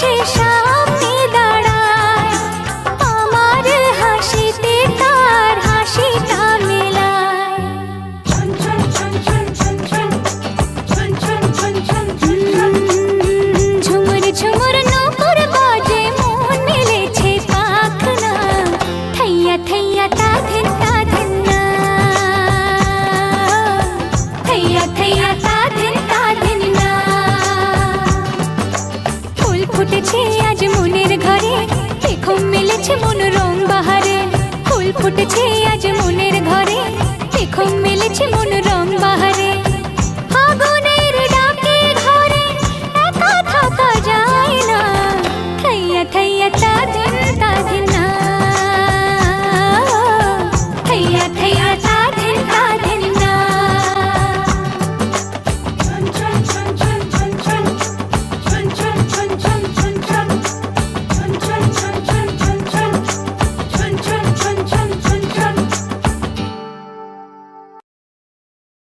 এসে সামনে দাঁড়ায়, আমার হাসিতে তার হাসিটা মেলায়। ঝুমুর ঝুমুর নূপুর বাজে, মন মেলেছে পাখনা, থাইয়া থাইয়া তা ধিন না, থাইয়া থাইয়া তা ধিন না। ফুল ফুটেছে আজ মনের ঘরে, দেখো মেলেছে মনোরম বাহারে। ফুল ফুটেছে আজ মনের ঘরে, দেখো মেলেছে